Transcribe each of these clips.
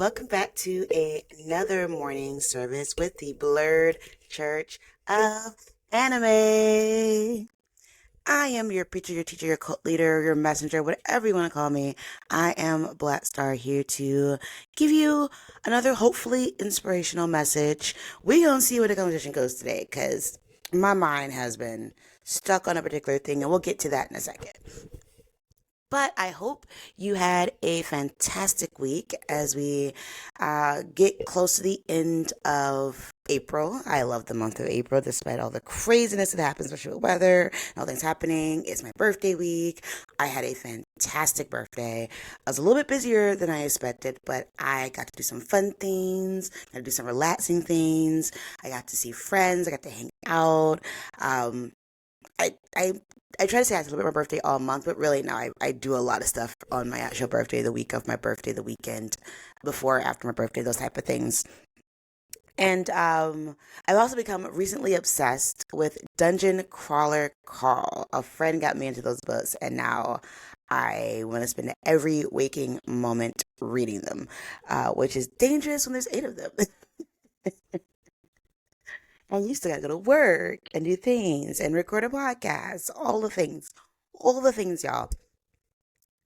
welcome back to another morning service with the Blurred Church of Anime. I am your preacher, your teacher, your cult leader, your messenger, whatever you want to call me. I am Black Star here to give you another hopefully inspirational message. We gonna see where the conversation goes today, because my mind has been stuck on a particular thing, and we'll get to that in a second. But I hope you had a fantastic week as we get close to the end of April. I love the month of April despite all the craziness that happens, especially with weather and all things happening. It's my birthday week. I had a fantastic birthday. I was a little bit busier than I expected, but I got to do some fun things, got to do some relaxing things. I got to see friends. I got to hang out. Um, I, I I try to say I celebrate my birthday all month, but really no, I do a lot of stuff on my actual birthday, the week of my birthday, the weekend, before, after my birthday, those type of things. And I've also become recently obsessed with Dungeon Crawler Carl. A friend got me into those books, and now I want to spend every waking moment reading them, which is dangerous when there's eight of them. And you still gotta go to work and do things and record a podcast, all the things, y'all.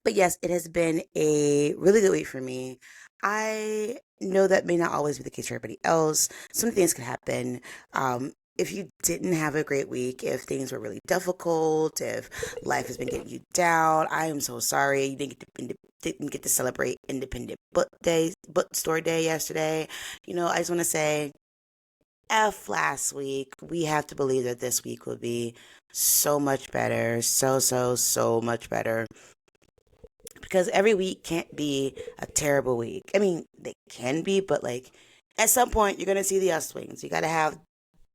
But yes, it has been a really good week for me. I know that may not always be the case for everybody else. Some things could happen. If you didn't have a great week, if things were really difficult, if life has been getting you down, I am so sorry. You didn't get to celebrate Independent Bookstore Day yesterday. I just want to say F last week. We have to believe that this week will be so much better. So much better. Because every week can't be a terrible week. I mean, they can be, but like at some point, you're going to see the upswings. You got to have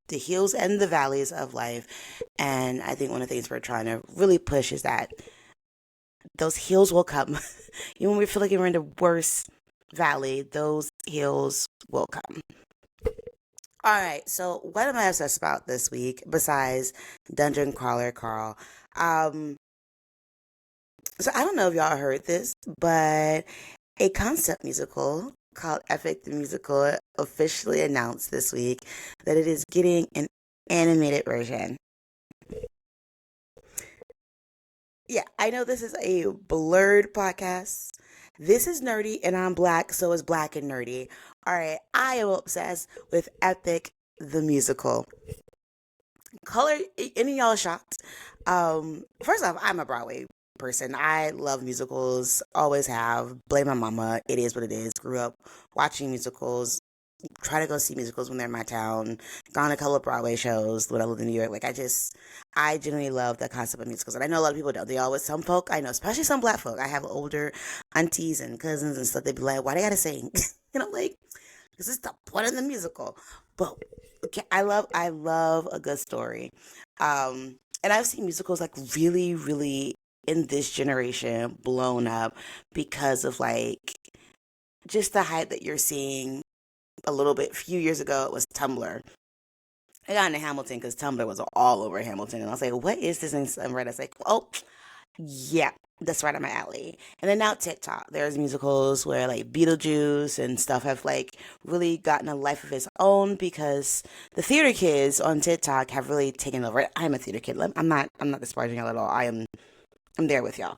the hills and the valleys of life. And I think one of the things we're trying to really push is that those hills will come. Even when we feel like we're in the worst valley, those hills will come. All right, so what am I obsessed about this week besides Dungeon Crawler Carl? Um, so I don't know if y'all heard this, but a concept musical called Epic the Musical officially announced this week that it is getting an animated version. Yeah, I know this is a blurred podcast. This is nerdy and I'm black, so is black and nerdy. All right, I am obsessed with Epic the Musical. Color, any of y'all shocked? First off, I'm a Broadway person. I love musicals, always have. Blame my mama. It is what it is. Grew up watching musicals, try to go see musicals when they're in my town. Gone to a couple of Broadway shows when I lived in New York. I genuinely love the concept of musicals. And I know a lot of people don't. They always, some folk, I know, especially some black folk. I have older aunties and cousins and stuff. They be like, why they gotta sing? Like, this is the point of the musical. But okay, I love a good story. And I've seen musicals like really, really in this generation blown up because of like just the hype that you're seeing a little bit. A few years ago, it was Tumblr. I got into Hamilton because Tumblr was all over Hamilton, and I was like, "What is this?" And right, I was like, "Oh, yeah, that's right up my alley." And then now TikTok, there's musicals where like Beetlejuice and stuff have like really gotten a life of its own because the theater kids on TikTok have really taken over. I'm a theater kid. I'm not disparaging y'all at all. I'm there with y'all.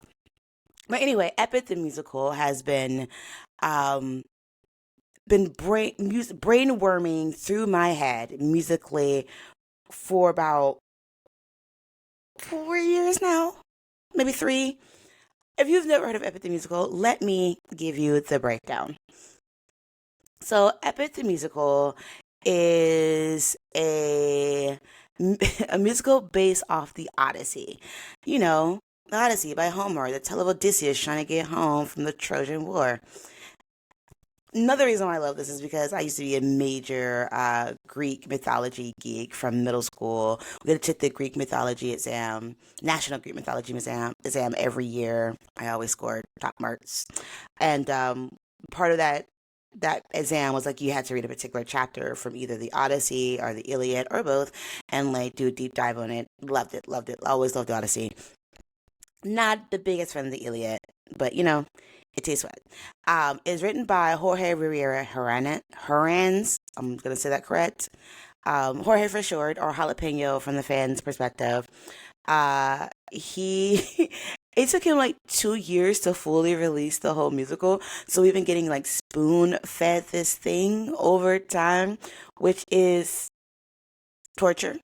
But anyway, Epic the musical has um been brainworming through my head musically for about 4 years now, maybe three. If you've never heard of Epic the Musical, let me give you the breakdown. So, Epic the Musical is a musical based off the Odyssey. You know, the Odyssey by Homer, the tale of Odysseus trying to get home from the Trojan War. Another reason why I love this is because I used to be a major Greek mythology geek from middle school. We had to take the Greek mythology exam, National Greek Mythology exam every year. I always scored top marks, and part of that exam was like you had to read a particular chapter from either the Odyssey or the Iliad or both, and like do a deep dive on it. Loved it, loved it. Always loved the Odyssey. Not the biggest fan of the Iliad, but It tastes wet. It's written by Jorge Rivera Herranz. I'm gonna say that correct. Jorge for short, or Jalapeno from the fans' perspective. He it took him like 2 years to fully release the whole musical, so we've been getting like spoon fed this thing over time, which is torture,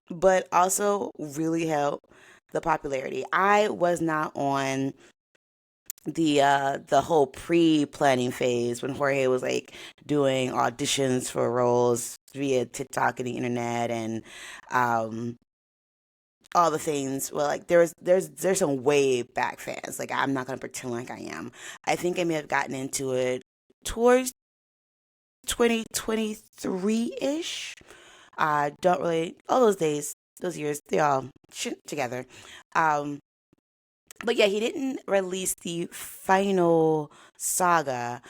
but also really helped the popularity. I was not on the whole pre-planning phase when Jorge was like doing auditions for roles via TikTok and the internet and um all the things. Well, like there's some way back fans. Like I'm not gonna pretend like I am. I think I may have gotten into it towards 2023 ish. Don't really all those days, those years, they all together. Um, but yeah, he didn't release the final saga.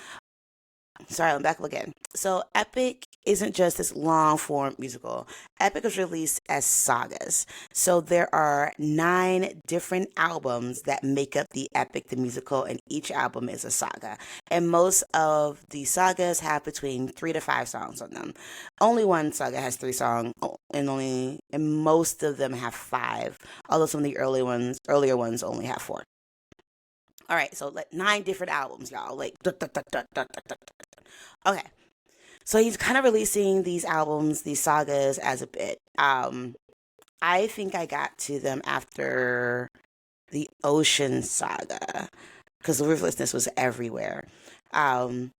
Sorry, I'm back again. So, Epic isn't just this long form musical. Epic was released as sagas. So, there are 9 different albums that make up the Epic the musical, and each album is a saga. And most of the sagas have between 3 to 5 songs on them. Only one saga has 3 songs, and most of them have 5. Although some of the earlier ones, only have 4. All right, so like 9 different albums, y'all. Like, okay. So he's kind of releasing these albums, these sagas as a bit. I think I got to them after the Ocean Saga because the ruthlessness was everywhere. Um,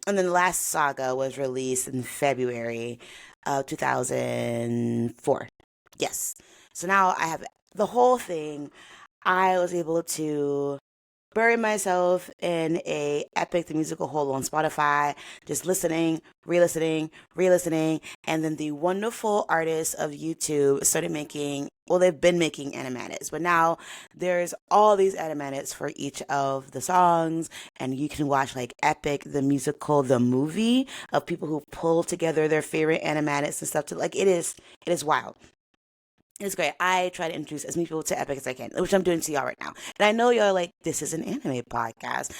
and then the last saga was released in February of 2004. Yes. So now I have the whole thing. I was able to bury myself in a epic the musical hole on Spotify, just listening, re-listening, and then the wonderful artists of YouTube started making. Well, they've been making animatics, but now there's all these animatics for each of the songs, and you can watch like Epic the musical, the movie of people who pull together their favorite animatics and stuff. To like, it is wild. It's great. I try to introduce as many people to Epic as I can, which I'm doing to y'all right now. And I know y'all are like, this is an anime podcast.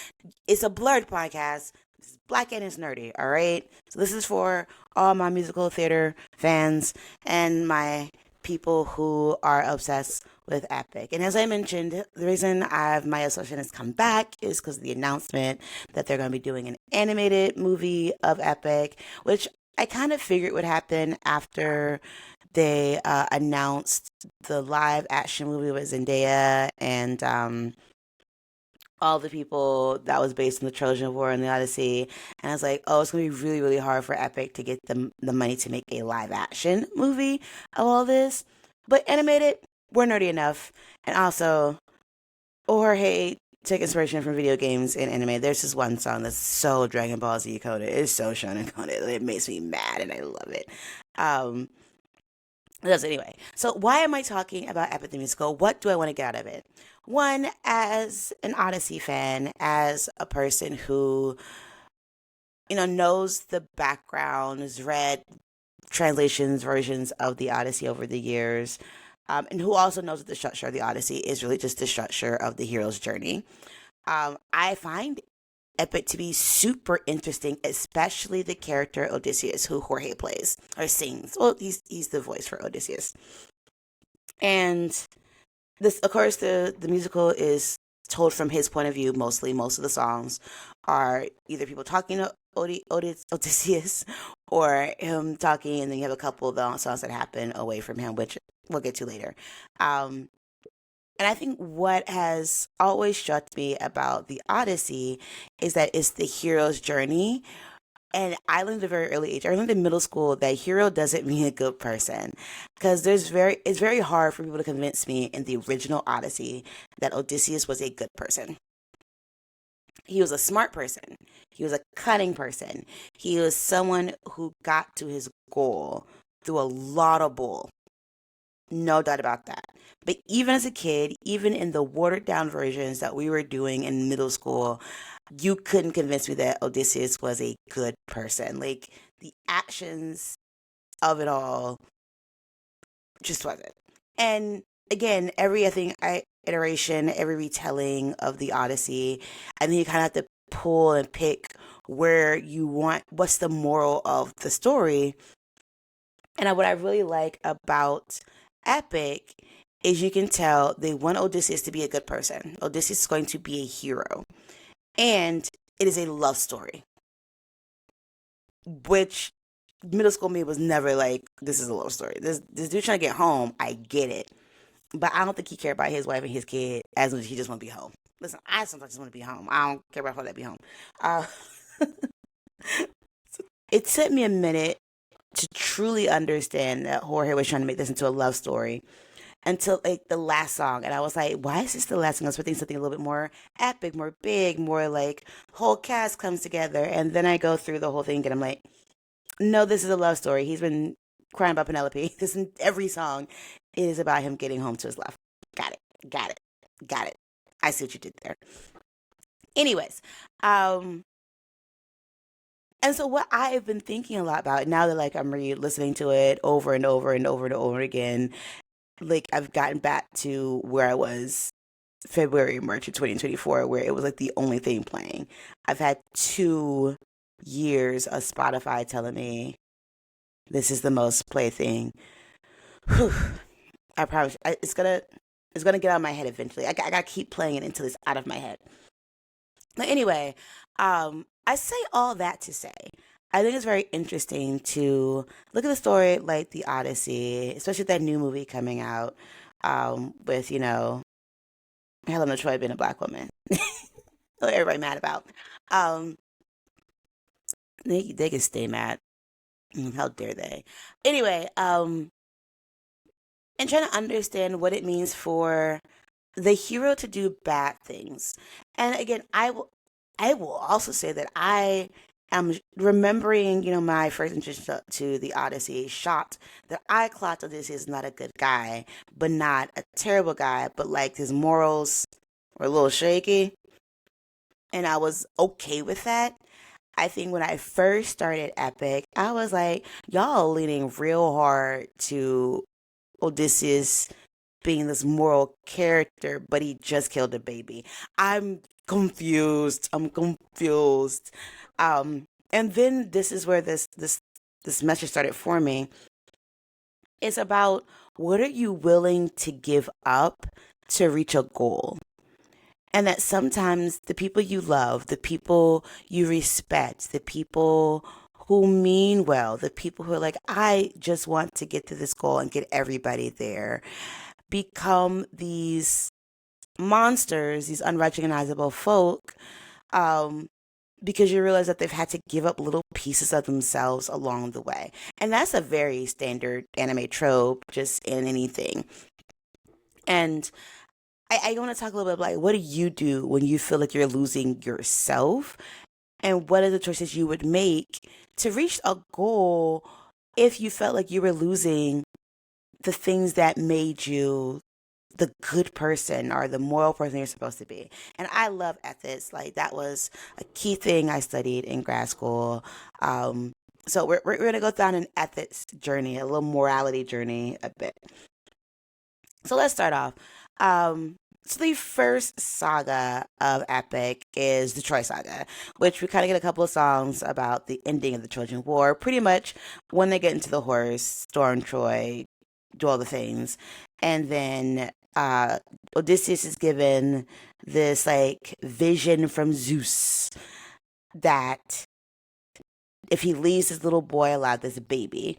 It's a blurred podcast. It's black and it's nerdy, all right? So this is for all my musical theater fans and my people who are obsessed with Epic. And as I mentioned, the reason my association has come back is because of the announcement that they're going to be doing an animated movie of Epic, which I kind of figured would happen after they announced the live action movie with Zendaya and all the people that was based on the Trojan War and the Odyssey. And I was like, oh, it's gonna be really, really hard for Epic to get the money to make a live action movie of all this. But animated, we're nerdy enough. And also, Jorge took inspiration from video games and anime. There's this one song that's so Dragon Ball Z coded. It's so shonen coded. It makes me mad and I love it. Um, anyway. So why am I talking about Epic the Musical? What do I want to get out of it? One, as an Odyssey fan, as a person who, knows the background, has read translations, versions of the Odyssey over the years, and who also knows that the structure of the Odyssey is really just the structure of the hero's journey. I find Epic to be super interesting, especially the character Odysseus, who Jorge plays or sings. Well, he's the voice for Odysseus. And this, of course, the musical is told from his point of view mostly. Most of the songs are either people talking to Odysseus or him talking, and then you have a couple of the songs that happen away from him, which we'll get to later. Um, and I think what has always struck me about the Odyssey is that it's the hero's journey. And I learned at a very early age. I learned in middle school that hero doesn't mean a good person, because it's very hard for people to convince me in the original Odyssey that Odysseus was a good person. He was a smart person. He was a cunning person. He was someone who got to his goal through a lot of bull. No doubt about that. But even as a kid, even in the watered down versions that we were doing in middle school, you couldn't convince me that Odysseus was a good person. Like the actions of it all just wasn't. And again, every I think iteration, every retelling of the Odyssey, and then you kind of have to pull and pick where you want, what's the moral of the story. And what I really like about Epic is you can tell they want Odysseus to be a good person. Odysseus is going to be a hero. And it is a love story, which middle school me was never like, this is a love story. This dude trying to get home, I get it. But I don't think he cared about his wife and his kid as much as he just want to be home. Listen, I sometimes just want to be home. I don't care about how that be home. Uh, it took me a minute to truly understand that Jorge was trying to make this into a love story until like the last song, and I was like, why is this the last song? I was expecting something a little bit more epic, more big, more like whole cast comes together, and then I go through the whole thing and I'm like, no, this is a love story. He's been crying about Penelope. This in every song is about him getting home to his love. Got it. Got it. Got it. I see what you did there. Anyways, and so what I've been thinking a lot about now that like I'm listening to it over and over and over and over again, like I've gotten back to where I was February, March of 2024, where it was like the only thing playing. I've had 2 years of Spotify telling me this is the most play thing. Whew. I promise it's gonna get out of my head eventually. I gotta keep playing it until it's out of my head. But anyway, I say all that to say, I think it's very interesting to look at the story like the Odyssey, especially that new movie coming out, with Helena Troy being a black woman. What everybody mad about. Um, they can stay mad. How dare they? Anyway, and trying to understand what it means for the hero to do bad things. And again, I will also say that I am remembering, my first introduction to the Odyssey, shocked that I clocked Odysseus is not a good guy, but not a terrible guy, but like his morals were a little shaky, and I was okay with that. I think when I first started Epic, I was like, y'all leaning real hard to Odysseus being this moral character, but he just killed a baby. I'm confused. I'm confused. And then this is where this message started forming. It's about what are you willing to give up to reach a goal? And that sometimes the people you love, the people you respect, the people who mean well, the people who are like, I just want to get to this goal and get everybody there, become these monsters, these unrecognizable folk, um, because you realize that they've had to give up little pieces of themselves along the way. And that's a very standard anime trope, just in anything. And I want to talk a little bit about like, what do you do when you feel like you're losing yourself? And what are the choices you would make to reach a goal if you felt like you were losing the things that made you the good person or the moral person you're supposed to be. And I love ethics. Like that was a key thing I studied in grad school. So we're going to go down an ethics journey, a little morality journey a bit. So let's start off. So the first saga of Epic is the Troy Saga, which we kind of get a couple of songs about the ending of the Trojan War. Pretty much when they get into the horse, storm Troy, do all the things, and then Odysseus is given this like vision from Zeus that if he leaves his little boy alive, this baby,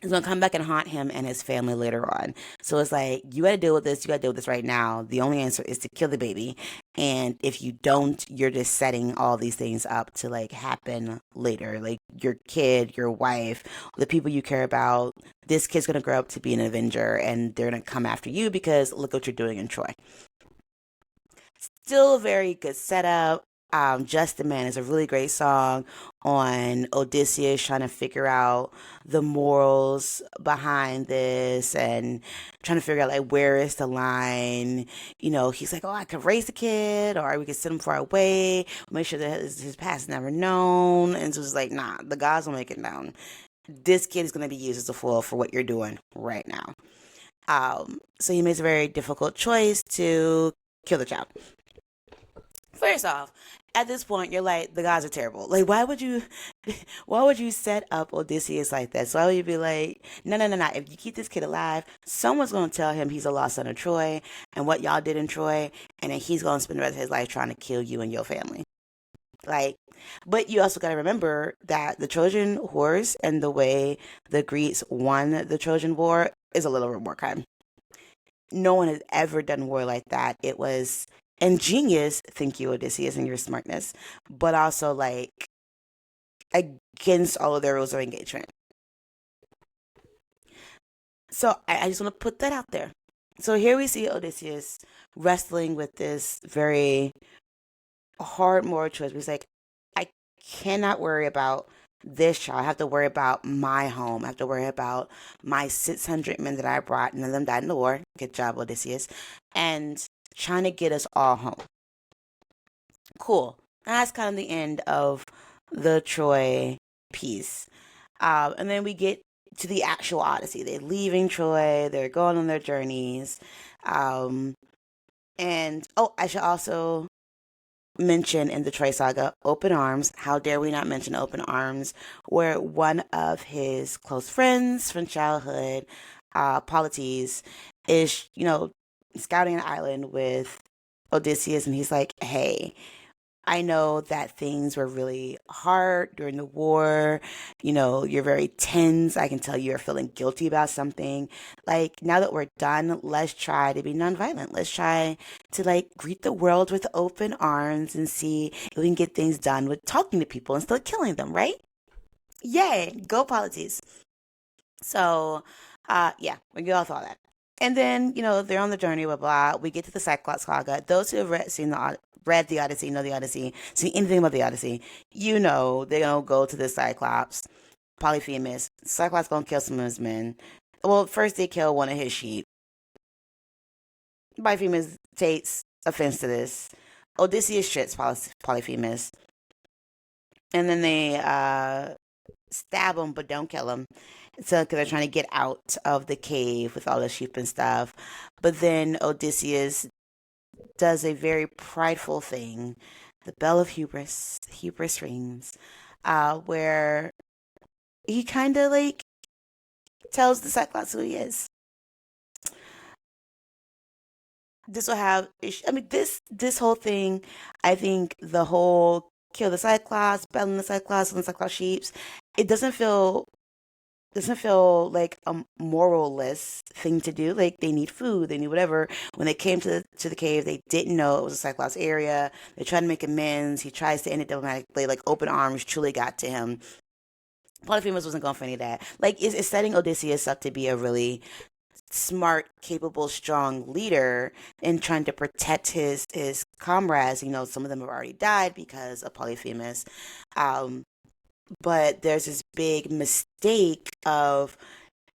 he's gonna come back and haunt him and his family later on. So it's like you got to deal with this. You got to deal with this right now. The only answer is to kill the baby, and if you don't, you're just setting all these things up to like happen later. Like your kid, your wife, the people you care about. This kid's gonna grow up to be an Avenger, and they're gonna come after you because look what you're doing in Troy. Still a very good setup. Just a Man is a really great song on Odysseus trying to figure out the morals behind this and trying to figure out like where is the line. He's like, oh, I could raise the kid or we could send him far away, make sure that his past is never known. And so it's like, nah, the gods will make it known. This kid is going to be used as a foil for what you're doing right now. So he makes a very difficult choice to kill the child. First off, at this point, you're like, the gods are terrible. Like, why would you set up Odysseus like that? So why would you be like, no, no, no, no. If you keep this kid alive, someone's going to tell him he's a lost son of Troy and what y'all did in Troy, and then he's going to spend the rest of his life trying to kill you and your family. Like, but you also got to remember that the Trojan horse and the way the Greeks won the Trojan War is a little bit more kind. No one has ever done war like that. It was ingenious, thank you, Odysseus, and your smartness, but also like against all of their rules of engagement. So I just want to put that out there. So here we see Odysseus wrestling with this very hard moral choice. He's like, I cannot worry about this child. I have to worry about my home. I have to worry about my 600 men that I brought. None of them died in the war. Good job, Odysseus. And trying to get us all home. Cool. That's kind of the end of the Troy piece. And then we get to the actual Odyssey. They're leaving Troy. They're going on their journeys. Um, and oh, I should also mention in the Troy saga, Open Arms. How dare we not mention Open Arms, where one of his close friends from childhood, Polites, is, scouting an island with Odysseus, and he's like, hey, I know that things were really hard during the war. You're very tense. I can tell you're feeling guilty about something. Like, now that we're done, let's try to be nonviolent. Let's try to, like, greet the world with open arms and see if we can get things done with talking to people instead of killing them, right? Yay, go policies. So, yeah, we get off all that. And then, they're on the journey, blah, blah. We get to the Cyclops saga. Those who have read the Odyssey, know the Odyssey, see anything about the Odyssey, they're going to go to the Cyclops, Polyphemus. Cyclops going to kill some of his men. Well, first they kill one of his sheep. Polyphemus takes offense to this. Odysseus shits Polyphemus. And then they stab him, but don't kill him. So, because they're trying to get out of the cave with all the sheep and stuff. But then Odysseus does a very prideful thing. The bell of hubris rings, where he kind of like tells the Cyclops who he is. This will have, I mean, this whole thing. I think the whole kill the Cyclops, belling the Cyclops, and the Cyclops sheeps. It doesn't feel like a moralless thing to do. Like, they need food, they need whatever. When they came to the cave, they didn't know it was a Cyclops area. They tried to make amends. He tries to end it diplomatically. Like, Open Arms truly got to him. Polyphemus wasn't going for any of that. Like, it's setting Odysseus up to be a really smart, capable, strong leader and trying to protect his comrades. Some of them have already died because of Polyphemus. Um, but there's this big mistake of,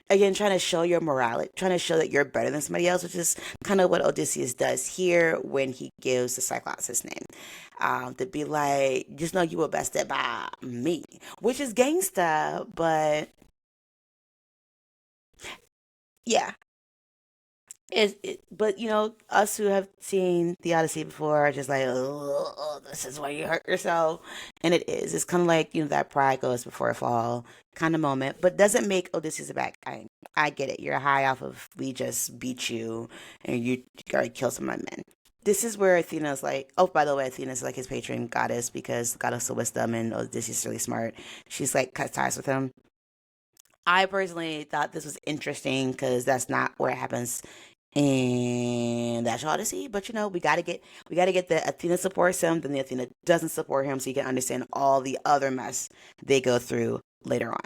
again, trying to show your morality, trying to show that you're better than somebody else, which is kind of what Odysseus does here when he gives the Cyclops his name. To be like, just know you were bested by me, which is gangsta, but yeah. But us who have seen the Odyssey before are just like, oh, this is where you hurt yourself, and it is. It's kind of like that pride goes before a fall kind of moment, but doesn't make Odysseus a bad guy. I get it. You're high off of we just beat you, and you already killed some of my men. This is where Athena's like, oh, by the way, Athena's like his patron goddess because goddess of wisdom, and Odysseus is really smart. She's like cut ties with him. I personally thought this was interesting because that's not where it happens and that's all to see. But we gotta get the Athena supports him, then the Athena doesn't support him, so you can understand all the other mess they go through later on.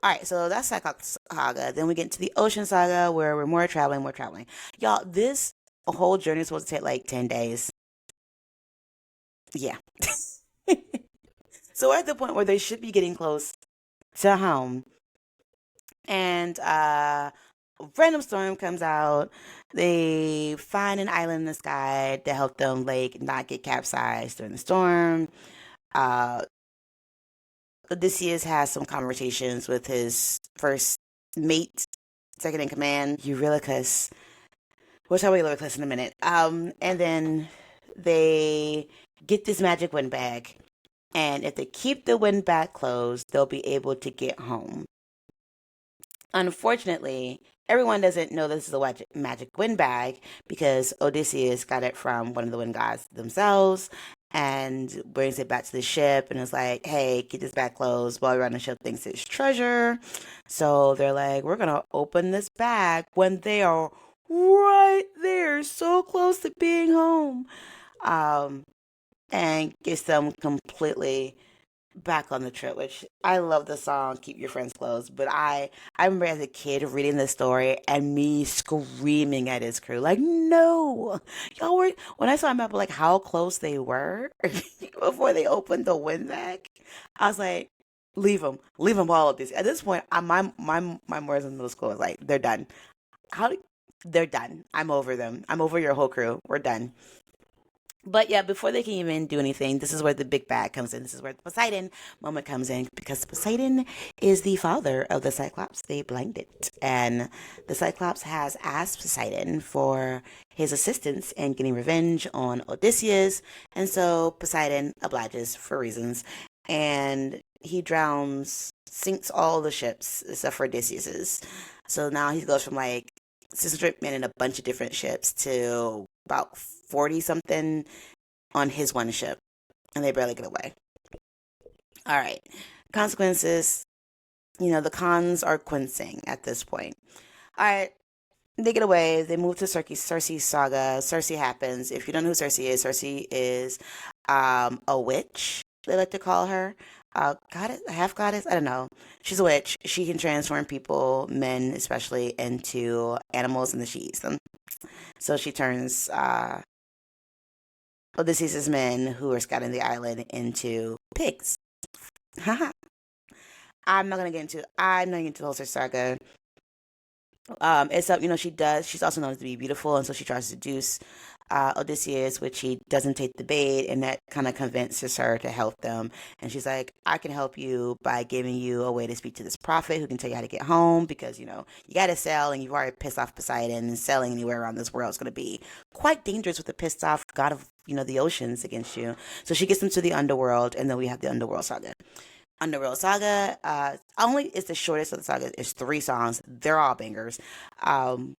All right, so that's Cyclops Saga. Then we get into the Ocean Saga, where we're more traveling, more traveling. Y'all, this whole journey is supposed to take like 10 days. Yeah. So we're at the point where they should be getting close to home, and random storm comes out. They find an island in the sky to help them like not get capsized during the storm. Uh, Odysseus has some conversations with his first mate, second in command, Eurylochus. We'll talk about Eurylochus in a minute. And then they get this magic wind bag, and if they keep the wind bag closed, they'll be able to get home. Unfortunately, everyone doesn't know this is a magic wind bag because Odysseus got it from one of the wind gods themselves and brings it back to the ship and is like, hey, keep this bag closed while you're on the ship thinks it's treasure. So they're like, we're going to open this bag when they are right there, so close to being home. Um, and gets them completely back on the trip, which I love the song "Keep Your Friends Close," but I remember as a kid reading the story and me screaming at his crew like, "No, y'all were." When I saw a map of like how close they were before they opened the windbag, I was like, leave them all of this." At this point, my morals in middle school was like, they're done. How they're done. I'm over them. I'm over your whole crew. We're done. But yeah, before they can even do anything, this is where the big bad comes in. This is where the Poseidon moment comes in because Poseidon is the father of the Cyclops they blinded. And the Cyclops has asked Poseidon for his assistance in getting revenge on Odysseus. And so Poseidon obliges for reasons. And he drowns, sinks all the ships except for Odysseus's. So now he goes from like 600 men in a bunch of different ships to about 40 something on his one ship, and they barely get away. All right. Consequences, the cons are quincing at this point. All right. They get away. They move to Circe's saga. Circe happens. If you don't know who Circe is a witch, they like to call her. Goddess, half goddess, I don't know. She's a witch. She can transform people, men especially, into animals, and then she eats them. So she turns Odysseus' men who are scouting the island into pigs. Haha. I'm not gonna get into the whole saga. Except, she's also known to be beautiful, and so she tries to seduce Odysseus, which he doesn't take the bait, and that kind of convinces her to help them. And she's like, I can help you by giving you a way to speak to this prophet who can tell you how to get home because, you got to sail, and you've already pissed off Poseidon, and sailing anywhere around this world is going to be quite dangerous with a pissed off god of, the oceans against you. So she gets them to the underworld, and then we have the underworld saga. Underworld Saga. Only it's the shortest of the saga. It's 3 songs. They're all bangers. Um,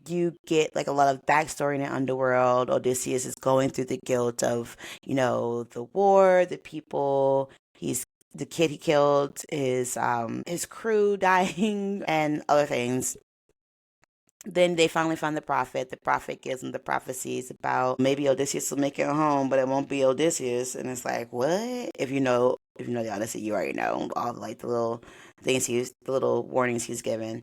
you get like a lot of backstory in the underworld. Odysseus is going through the guilt of, the war, the people. He's the kid he killed, his crew dying, and other things. Then they finally find the prophet. The prophet gives them the prophecies about maybe Odysseus will make it home, but it won't be Odysseus. And it's like, what? If you know the Odyssey, you already know all like the little the little warnings he's given.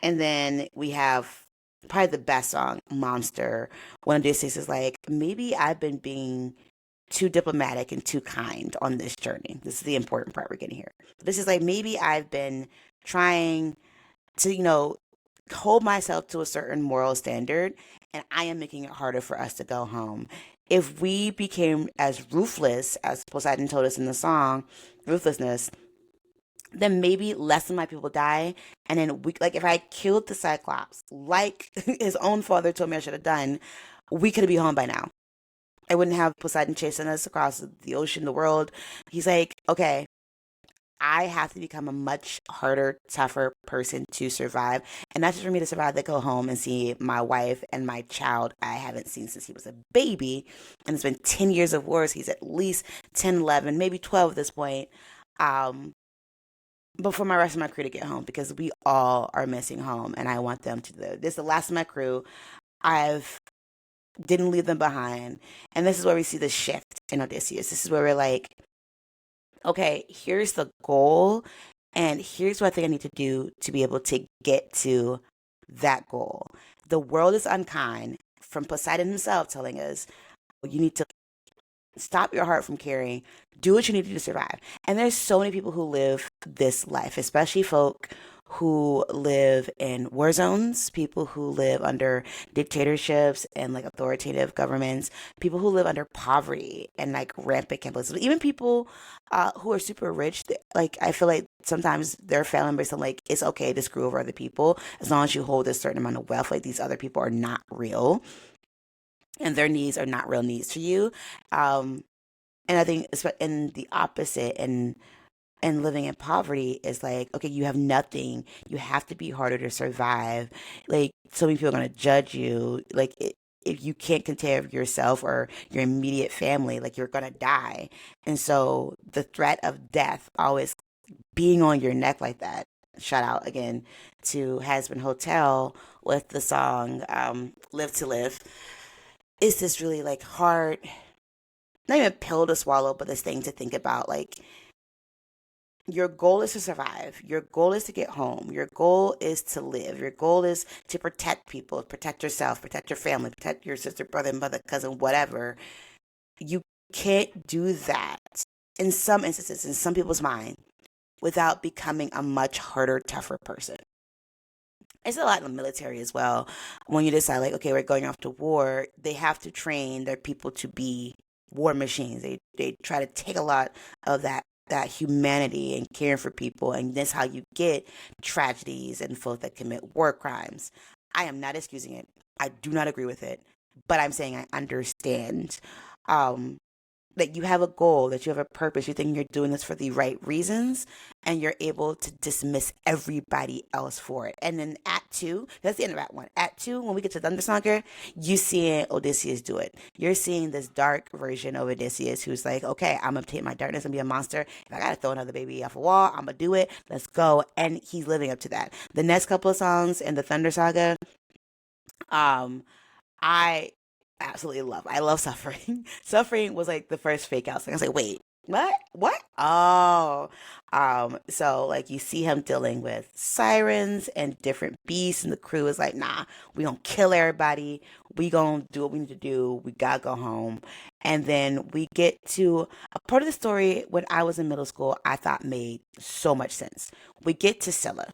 And then we have probably the best song, Monster, when Odysseus is like, maybe I've been being too diplomatic and too kind on this journey. This is the important part we're getting here. This is like, maybe I've been trying to, hold myself to a certain moral standard, and I am making it harder for us to go home. If we became as ruthless as Poseidon told us in the song, ruthlessness, then maybe less of my people die. And then like if I killed the Cyclops, like his own father told me I should have done, we could be home by now. I wouldn't have Poseidon chasing us across the ocean, the world. He's like, okay, I have to become a much harder, tougher person to survive. And not just for me to survive, to go home and see my wife and my child I haven't seen since he was a baby. And it's been 10 years of wars. He's at least 10, 11, maybe 12 at this point. Um, but for my rest of my crew to get home because we all are missing home and I want them to live. This is the last of my crew. I've didn't leave them behind. And this is where we see the shift in Odysseus. This is where we're like, okay, here's the goal, and here's what I think I need to do to be able to get to that goal. The world is unkind, from Poseidon himself telling us, you need to stop your heart from caring, do what you need to do to survive. And there's so many people who live this life, especially folk who live in war zones, people who live under dictatorships and like authoritative governments, people who live under poverty and like rampant capitalism, even people who are super rich. Like I feel like sometimes their family members are like, it's okay to screw over other people as long as you hold a certain amount of wealth. Like these other people are not real, and their needs are not real needs to you. Um, and I think in the opposite, and living in poverty is like, okay, you have nothing. You have to be harder to survive. Like, so many people are going to judge you. Like, if you can't take care of yourself or your immediate family, like, you're going to die. And so the threat of death always being on your neck like that. Shout out again to Has Been Hotel with the song Live to Live. Is this really like hard, not even a pill to swallow, but this thing to think about? Like, your goal is to survive. Your goal is to get home. Your goal is to live. Your goal is to protect people, protect yourself, protect your family, protect your sister, brother, mother, cousin, whatever. You can't do that in some instances, in some people's mind, without becoming a much harder, tougher person. It's a lot in the military as well. When you decide, like, okay, we're going off to war, they have to train their people to be war machines. They try to take a lot of that humanity and caring for people, and that's how you get tragedies and folks that commit war crimes. I am not excusing it. I do not agree with it, but I'm saying I understand. Um, that you have a goal, that you have a purpose, you think you're doing this for the right reasons, and you're able to dismiss everybody else for it. And then Act Two, that's the end of Act One. Act Two, when we get to Thundersonker, you see Odysseus do it. You're seeing this dark version of Odysseus who's like, okay, I'm gonna take my darkness and be a monster. If I gotta throw another baby off a wall, I'm gonna do it. Let's go. And he's living up to that. The next couple of songs in the Thunder Saga, um, I absolutely love. I love Suffering. Suffering was like the first fake out song. I was like, wait, what? What? Oh. So like you see him dealing with sirens and different beasts, and the crew is like, nah, we gonna kill everybody. We gonna do what we need to do. We gotta go home. And then we get to a part of the story when I was in middle school, I thought made so much sense. We get to Scylla.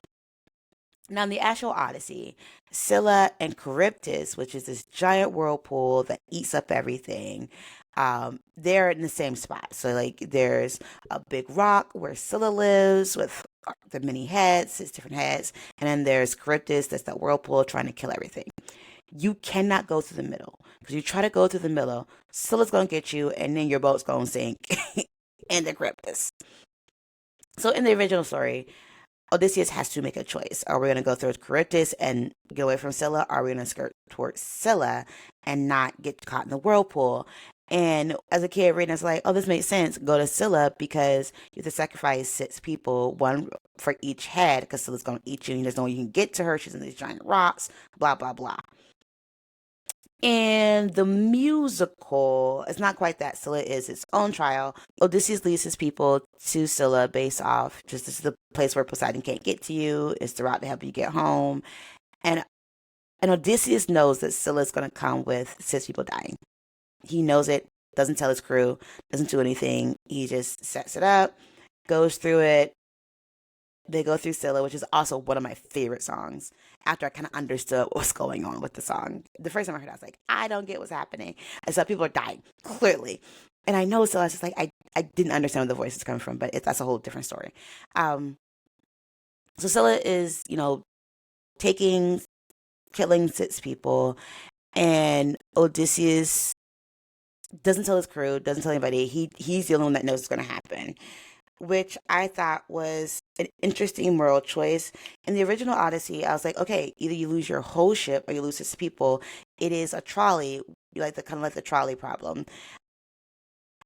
Now, in the actual Odyssey, Scylla and Charybdis, which is this giant whirlpool that eats up everything, they're in the same spot. So, like, there's a big rock where Scylla lives with the many heads, his different heads, and then there's Charybdis, that's that whirlpool trying to kill everything. You cannot go through the middle because you try to go through the middle, Scylla's gonna get you, and then your boat's gonna sink in the Charybdis. So, in the original story, Odysseus has to make a choice. Are we going to go towards Charybdis and get away from Scylla? Are we going to skirt towards Scylla and not get caught in the whirlpool? And as a kid reading, it's like, oh, this makes sense. Go to Scylla because you have to sacrifice six people, one for each head, because Scylla's going to eat you. And there's no way you can get to her. She's in these giant rocks, blah, blah, blah. And the musical, it's not quite that. Scylla is its own trial. Odysseus leads his people to Scylla based off just this is the place where Poseidon can't get to you. It's the route to help you get home. And and Odysseus knows that Scylla is going to come with six people dying. He knows it, doesn't tell his crew, doesn't do anything. He just sets it up, goes through it. They go through Scylla, which is also one of my favorite songs. After I kind of understood what was going on with the song, the first time I heard it, I was like, I don't get what's happening. I saw people are dying, clearly. And I know Scylla, it's just like, I didn't understand where the voice is coming from, but that's a whole different story. Um, so Scylla is, taking, killing six people, and Odysseus doesn't tell his crew, doesn't tell anybody. He's the only one that knows what's going to happen, which I thought was an interesting moral choice. In the original Odyssey, I was like, okay, either you lose your whole ship or you lose six people. It is a trolley, like the kind of like the trolley problem.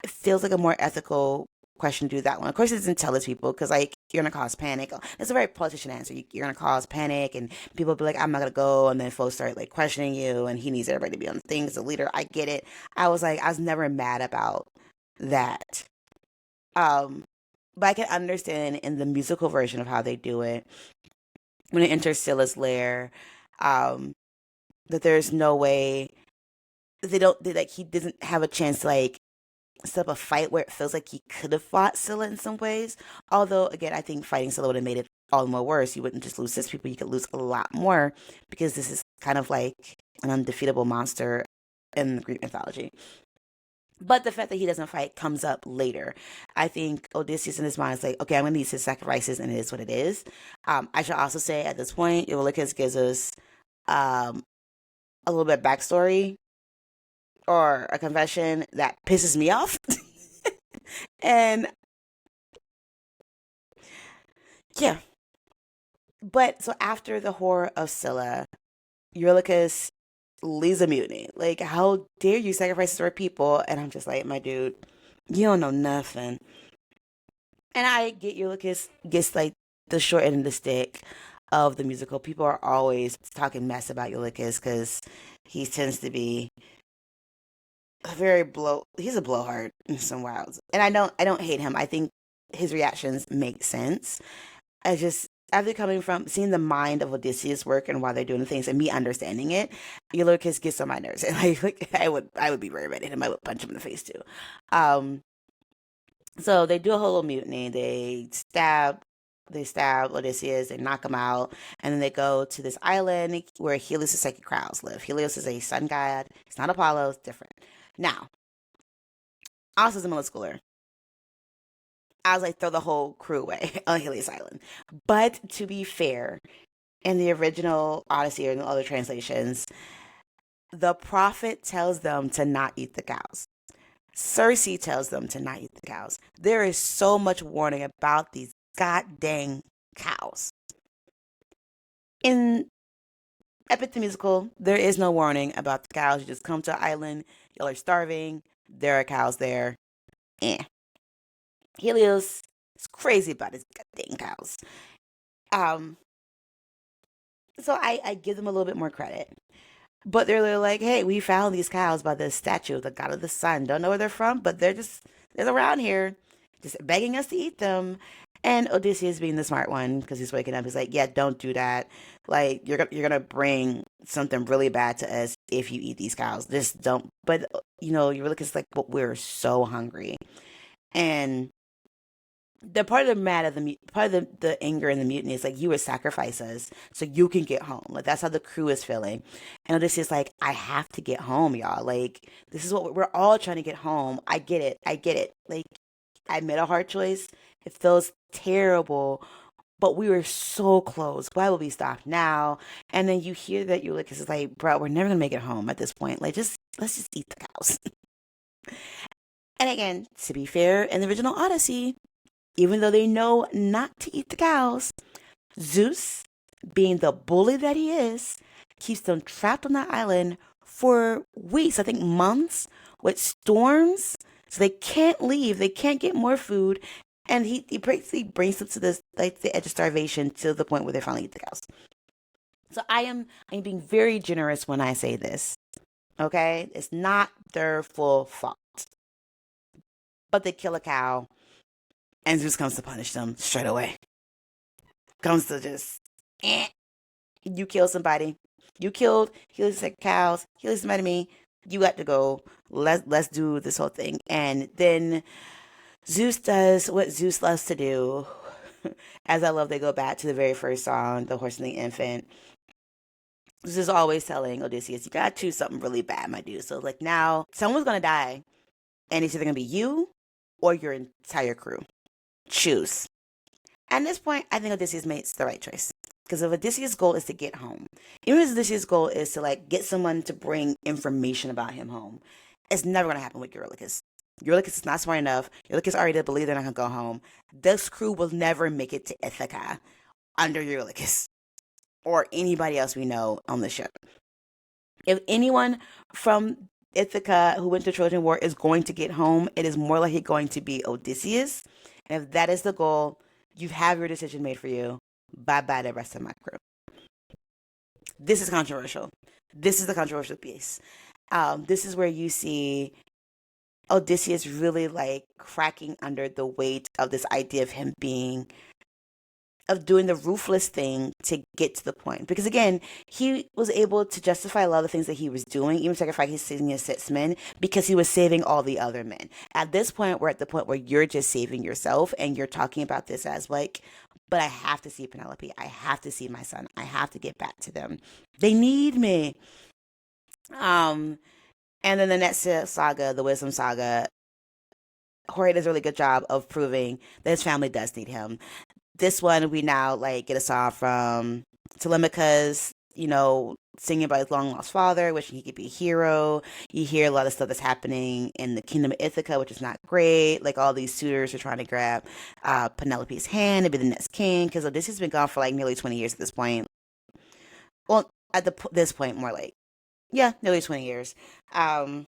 It feels like a more ethical question to do that one. Of course, it doesn't tell its people because like you're gonna cause panic. It's a very politician answer. You're gonna cause panic, and people be like, "I'm not gonna go," and then folks start like questioning you, and he needs everybody to be on the thing as a leader. I get it. I was never mad about that. Um, but I can understand in the musical version of how they do it when it enters Scylla's lair, um, that there's no way like he doesn't have a chance to like set up a fight where it feels like he could have fought Scylla in some ways. Although again, I think fighting Scylla would have made it all the more worse. You wouldn't just lose six people, you could lose a lot more because this is kind of like an undefeatable monster in the Greek mythology. But the fact that he doesn't fight comes up later. I think Odysseus in his mind is like, okay, I'm going to need his sacrifices, and it is what it is. I should also say at this point, Eurylochus gives us um, a little bit of backstory or a confession that pisses me off. And yeah, but so after the horror of Scylla, Eurylochus leads a mutiny. Like, how dare you sacrifice for people? And I'm just like, my dude, you don't know nothing. And I get Eurylochus gets like the short end of the stick of the musical. People are always talking mess about Eurylochus because he tends to be a very blow. He's a blowhard in some wilds, and I don't hate him. I think his reactions make sense. I just after coming from seeing the mind of Odysseus work and why they're doing the things and me understanding it, Eurylochus gets on my nerves. And like I would be very mad at him. I would punch him in the face too. Um, so they do a whole little mutiny. They stab Odysseus, they knock him out, and then they go to this island where Helios' sacred cows live. Helios is a sun god. It's not Apollo, it's different. Now, also as a middle schooler, I was like, throw the whole crew away on Helios Island. But to be fair, in the original Odyssey or in the other translations, the prophet tells them to not eat the cows. Circe tells them to not eat the cows. There is so much warning about these god dang cows. In Epic the Musical, there is no warning about the cows. You just come to an island, y'all are starving, there are cows there. Eh. Helios is crazy about his god dang cows. Um, so I give them a little bit more credit. But they're like, hey, we found these cows by the statue of the god of the sun. Don't know where they're from, but they're around here, just begging us to eat them. And Odysseus, being the smart one, because he's waking up, he's like, yeah, don't do that. Like you're gonna bring something really bad to us if you eat these cows. Just don't. But you're looking like, but we're so hungry, and the part of the mad of the part of the anger and the mutiny is like you would sacrifice us so you can get home. Like that's how the crew is feeling. And Odysseus like, I have to get home, y'all. Like this is what we're all trying to get home. I get it. I get it. Like I made a hard choice. It feels terrible. But we were so close. Why will we stop now? And then you hear that Ulysses is like, bro, we're never gonna make it home at this point. Like just let's just eat the cows. And again, to be fair, in the original Odyssey, even though they know not to eat the cows, Zeus, being the bully that he is, keeps them trapped on that island for weeks, I think months, with storms. So they can't leave, they can't get more food. And he basically brings them to this like the edge of starvation to the point where they finally eat the cows. So I'm being very generous when I say this. Okay? It's not their full fault. But they kill a cow and Zeus comes to punish them straight away. Comes to just, eh, you killed somebody. You killed, he was like cows, he was mad at me. You got to go. Let's do this whole thing. And then Zeus does what Zeus loves to do. As I love, they go back to the very first song, The Horse and the Infant. Zeus is always telling Odysseus, you gotta choose something really bad, my dude. So like now, someone's gonna die, and it's either gonna be you or your entire crew. Choose. At this point, I think Odysseus makes the right choice. Because if Odysseus' goal is to get home, even if Odysseus' goal is to like get someone to bring information about him home, it's never gonna happen with Eurylochus. Eurylochus is not smart enough. Eurylochus already believe they're not gonna go home. This crew will never make it to Ithaca under Eurylochus or anybody else we know on the ship. If anyone from Ithaca who went to Trojan War is going to get home, it is more likely going to be Odysseus. And if that is the goal, you have your decision made for you. Bye bye the rest of my crew. This is controversial. This is the controversial piece. This is where you see Odysseus really like cracking under the weight of this idea of him being of doing the ruthless thing to get to the point. Because again, he was able to justify a lot of the things that he was doing, even sacrificing his 6 men, because he was saving all the other men. At this point, we're at the point where you're just saving yourself and you're talking about this as like, but I have to see Penelope. I have to see my son. I have to get back to them. They need me. Um, And then the next saga, the Wisdom Saga, Jorge does a really good job of proving that his family does need him. This one, we now like get a song from Telemachus, singing about his long lost father, wishing he could be a hero. You hear a lot of stuff that's happening in the kingdom of Ithaca, which is not great. Like all these suitors are trying to grab Penelope's hand to be the next king, because Odysseus has been gone for like nearly 20 years at this point. Well, at this point, more like, yeah, nearly 20 years. Um,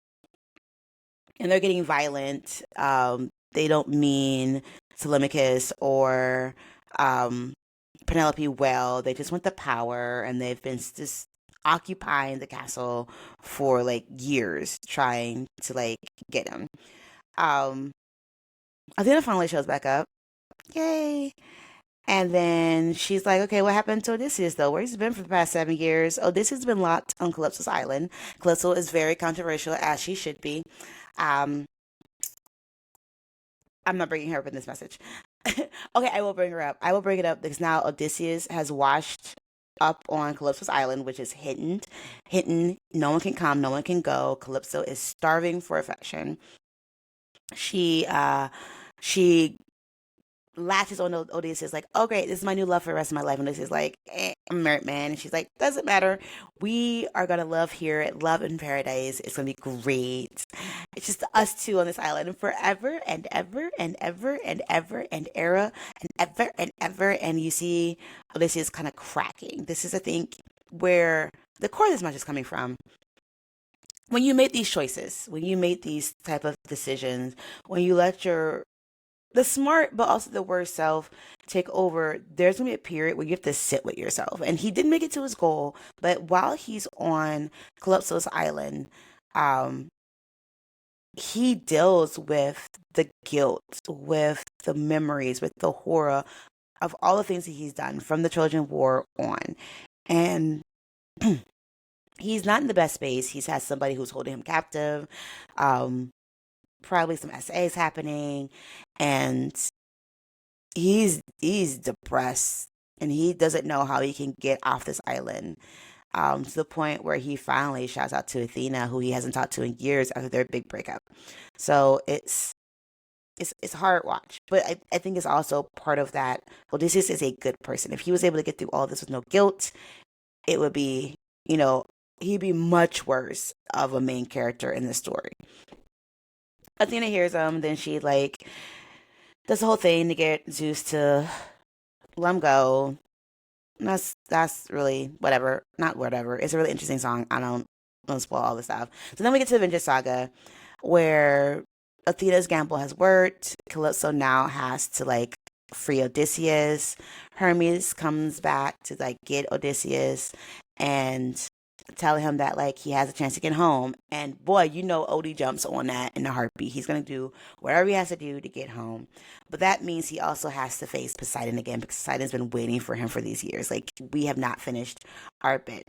and they're getting violent. They don't mean Telemachus or um, Penelope well. They just want the power, and they've been just occupying the castle for like years, trying to like get him. Um, Athena finally shows back up. Yay! And then she's like, okay, what happened to Odysseus though? Where's he been for the past 7 years? Odysseus has been locked on Calypso's island. Calypso is very controversial, as she should be. Um, I'm not bringing her up in this message. Okay, I will bring her up. I will bring it up because now Odysseus has washed up on Calypso's island, which is hidden. Hidden. No one can come. No one can go. Calypso is starving for affection. She latches on to Odysseus like, oh great, this is my new love for the rest of my life. And Odysseus is like, I'm a married man. And she's like, doesn't matter. We are gonna love here, love in paradise. It's gonna be great. It's just us two on this island and forever and ever and ever and ever and era and ever and ever. And you see Odysseus kind of cracking. This is, I think, where the core of this match is coming from. When you make these choices, when you make these type of decisions, when you let your the smart but also the worst self take over, there's gonna be a period where you have to sit with yourself. And he didn't make it to his goal, but while he's on Calypso's island, um, he deals with the guilt, with the memories, with the horror of all the things that he's done from the Trojan War on. And he's not in the best space. He's had somebody who's holding him captive. Um, Probably some essays happening, and he's depressed, and he doesn't know how he can get off this island. To the point where he finally shouts out to Athena, who he hasn't talked to in years after their big breakup. So it's a hard watch, but I think it's also part of that. Odysseus is a good person. If he was able to get through all this with no guilt, it would be, you know, he'd be much worse of a main character in the story. Athena hears him, then she like does the whole thing to get Zeus to let him go. And that's really whatever, not whatever. It's a really interesting song. I don't spoil all the stuff. So then we get to the Vengeance Saga, where Athena's gamble has worked. Calypso now has to like free Odysseus. Hermes comes back to like get Odysseus and tell him that like he has a chance to get home. And boy, Odie jumps on that in a heartbeat. He's gonna do whatever he has to do to get home. But that means he also has to face Poseidon again because Poseidon's been waiting for him for these years. Like we have not finished our bit.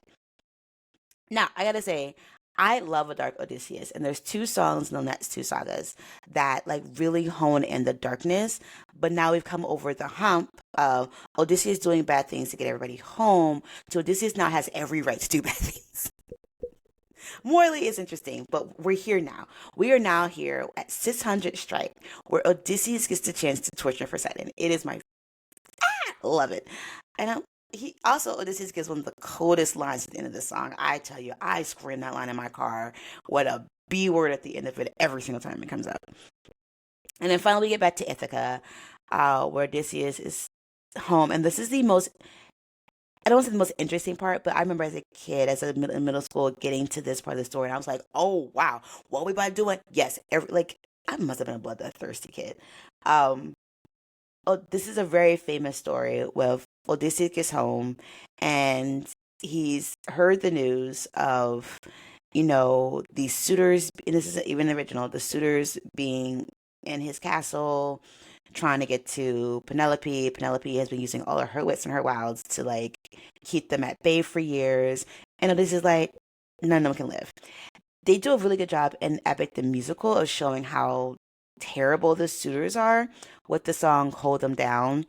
Now, I gotta say, I love a dark Odysseus, and there's two songs in the next two sagas that like really hone in the darkness. But now we've come over the hump of Odysseus doing bad things to get everybody home. So Odysseus now has every right to do bad things. Morally, it's interesting, but we're here now. We are now here at 600 strike, where Odysseus gets the chance to torture Poseidon. It is my love it, and he also Odysseus gives one of the coldest lines at the end of the song. I tell you, I scream that line in my car. What a B word at the end of it every single time it comes up. And then finally we get back to Ithaca, where Odysseus is home, and this is the most. I don't want to say the most interesting part, but I remember as a kid, as a in middle school, getting to this part of the story, and I was like, "Oh wow, what are we about to do?" Yes, like I must have been a bloodthirsty kid. Um, oh, this is a very famous story with Odysseus gets home and he's heard the news of, these suitors, and this isn't even the original, the suitors being in his castle trying to get to Penelope. Penelope has been using all of her wits and her wilds to like keep them at bay for years. And Odysseus is like, none of them can live. They do a really good job in Epic the Musical of showing how terrible the suitors are with the song Hold Them Down,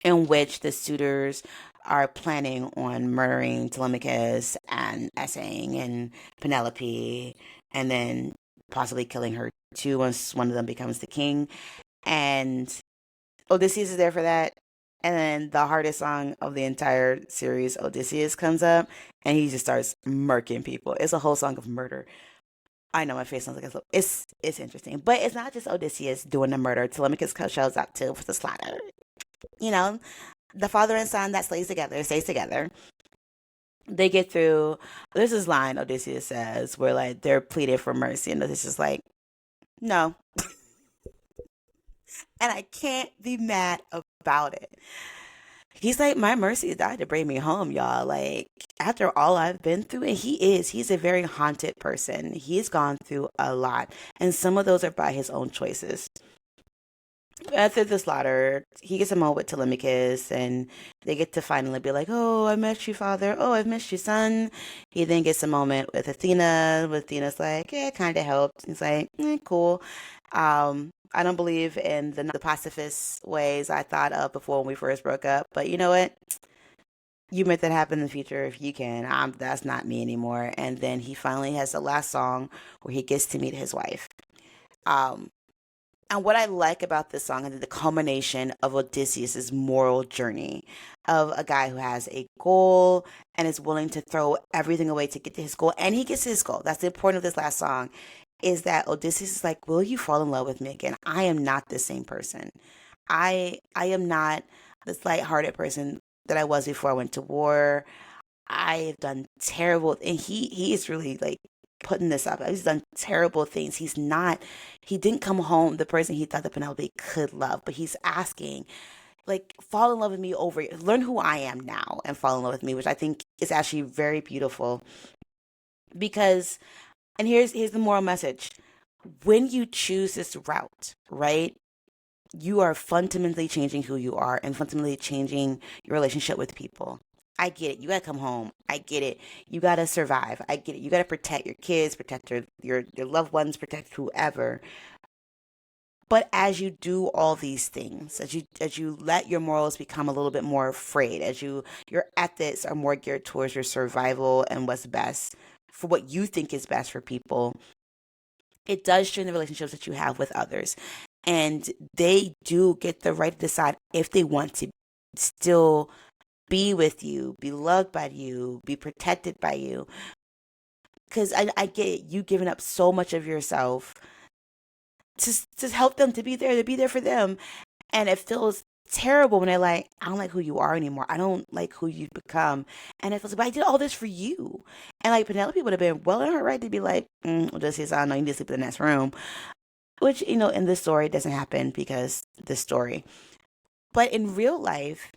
in which the suitors are planning on murdering Telemachus and Essang and Penelope. and then possibly killing her too once one of them becomes the king. And Odysseus is there for that. And then the hardest song of the entire series, Odysseus, comes up and he just starts murking people. It's a whole song of murder. I know my face sounds like it's interesting, but it's not just Odysseus doing the murder. Telemachus shows up too for the slaughter. You know, the father and son that stays together. They get through. There's this line Odysseus says where like they're pleading for mercy, and Odysseus is like, no, and I can't be mad about it. He's like, my mercy died to bring me home, y'all. Like, after all I've been through, and he's a very haunted person. He's gone through a lot, and some of those are by his own choices. After the slaughter, he gets a moment with Telemachus, and they get to finally be like, "Oh, I met you, father. Oh, I've missed you, son." He then gets a moment with Athena. With Athena's like, "Yeah, it kind of helped." He's like, "Cool." I don't believe in the pacifist ways I thought of before when we first broke up, but you know what? You make that happen in the future if you can. That's not me anymore. And then he finally has the last song where he gets to meet his wife. Um, and what I like about this song is the culmination of Odysseus' moral journey of a guy who has a goal and is willing to throw everything away to get to his goal. And he gets his goal. That's the point of this last song is that Odysseus is like, will you fall in love with me again? I am not the same person. I am not this lighthearted person that I was before I went to war. I've done terrible, and he is really like putting this up. He's done terrible things. He didn't come home the person he thought that Penelope could love, but he's asking, like, fall in love with me over, learn who I am now and fall in love with me, which I think is actually very beautiful because, and here's the moral message. When you choose this route, right? You are fundamentally changing who you are and fundamentally changing your relationship with people. I get it. You gotta come home. I get it. You gotta survive. I get it. You gotta protect your kids, protect your loved ones, protect whoever. But as you do all these things, as you let your morals become a little bit more frayed, as your ethics are more geared towards your survival and what's best for what you think is best for people, it does strain the relationships that you have with others. And they do get the right to decide if they want to still be with you, be loved by you, be protected by you. Because I get it, you giving up so much of yourself to help them, to be there for them. And it feels terrible when they're like, I don't like who you are anymore. I don't like who you've become. And it feels like, but I did all this for you. And like Penelope would have been well in her right to be like, Odysseus, I don't know, you need to sleep in the next room. Which, in this story doesn't happen because this story. But in real life,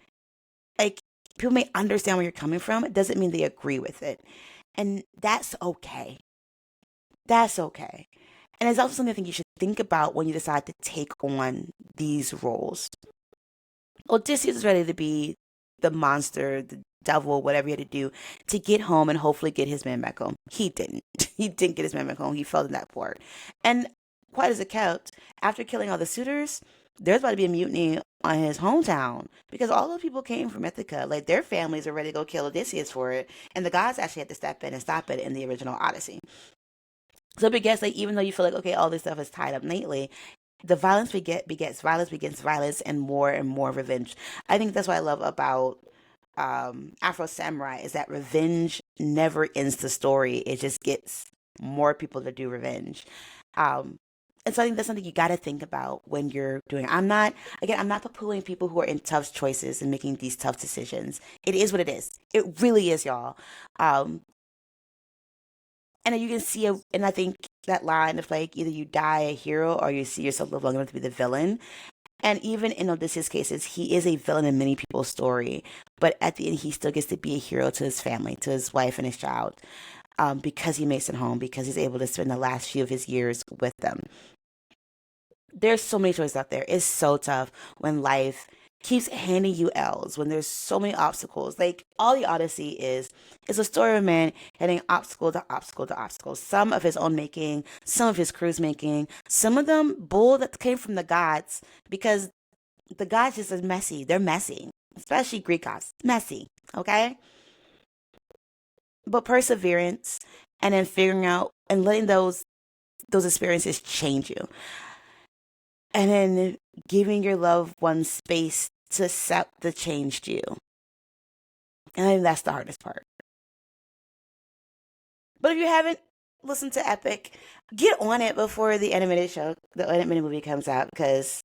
like people may understand where you're coming from. It doesn't mean they agree with it. And that's okay. That's okay. And it's also something I think you should think about when you decide to take on these roles. Odysseus is ready to be the monster, the devil, whatever he had to do to get home and hopefully get his man back home. He didn't. He didn't get his man back home. He fell in that port. And quite as it kept, after killing all the suitors, there's about to be a mutiny on his hometown because all those people came from Ithaca. Like their families are ready to go kill Odysseus for it. And the gods actually had to step in and stop it in the original Odyssey. So it begets like even though you feel like okay, all this stuff is tied up neatly, the violence begets violence, and more revenge. I think that's what I love about Afro Samurai is that revenge never ends the story. It just gets more people to do revenge. Um, and so I think that's something you got to think about when you're doing. I'm not poo-pooing people who are in tough choices and making these tough decisions. It is what it is. It really is, y'all. Um, and you can see, and I think that line of like either you die a hero or you see yourself live long enough to be the villain. And even in Odysseus' cases, he is a villain in many people's story, but at the end, he still gets to be a hero to his family, to his wife and his child, because he makes it home, because he's able to spend the last few of his years with them. There's so many choices out there. It's so tough when life keeps handing you L's, when there's so many obstacles. Like all the Odyssey is a story of a man hitting obstacle to obstacle to obstacle. Some of his own making, some of his crew's making, some of them bull that came from the gods because the gods just are messy. They're messy, especially Greek gods. Messy, okay? but perseverance, and then figuring out and letting those experiences change you, and then giving your loved one space to accept the changed you. And I think that's the hardest part. But if you haven't listened to Epic, get on it before the animated movie comes out, because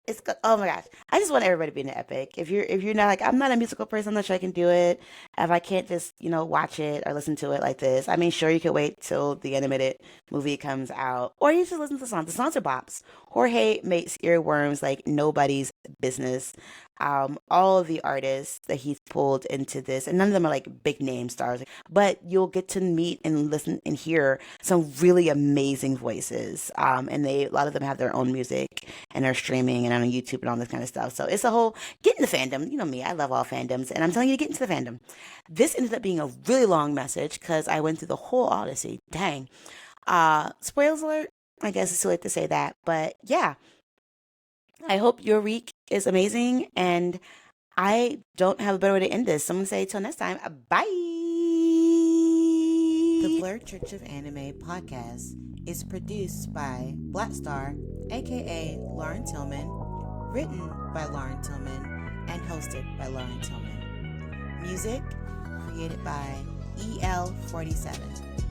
it's good. Oh my gosh, I just want everybody to be in the Epic. If you're not, like, I'm not a musical person, I'm not sure I can do it. If I can't just watch it or listen to it like this, I mean, sure, you could wait till the animated movie comes out, or you just listen to the songs. The songs are bops. Jorge makes earworms like nobody's business. All of the artists that he's pulled into this, and none of them are like big name stars, but you'll get to meet and listen and hear some really amazing voices. And a lot of them have their own music and are streaming and on YouTube and all this kind of stuff. So it's a whole get in the fandom. You know me, I love all fandoms, and I'm telling you to get into the fandom. This ended up being a really long message because I went through the whole Odyssey. Dang. Spoilers alert. I guess it's too late to say that, but yeah. I hope your week is amazing, and I don't have a better way to end this. So I'm gonna say till next time. Bye. The Blurred Church of Anime podcast is produced by Black Star, aka Lauren Tillman, written by Lauren Tillman, and hosted by Lauren Tillman. Music created by EL47.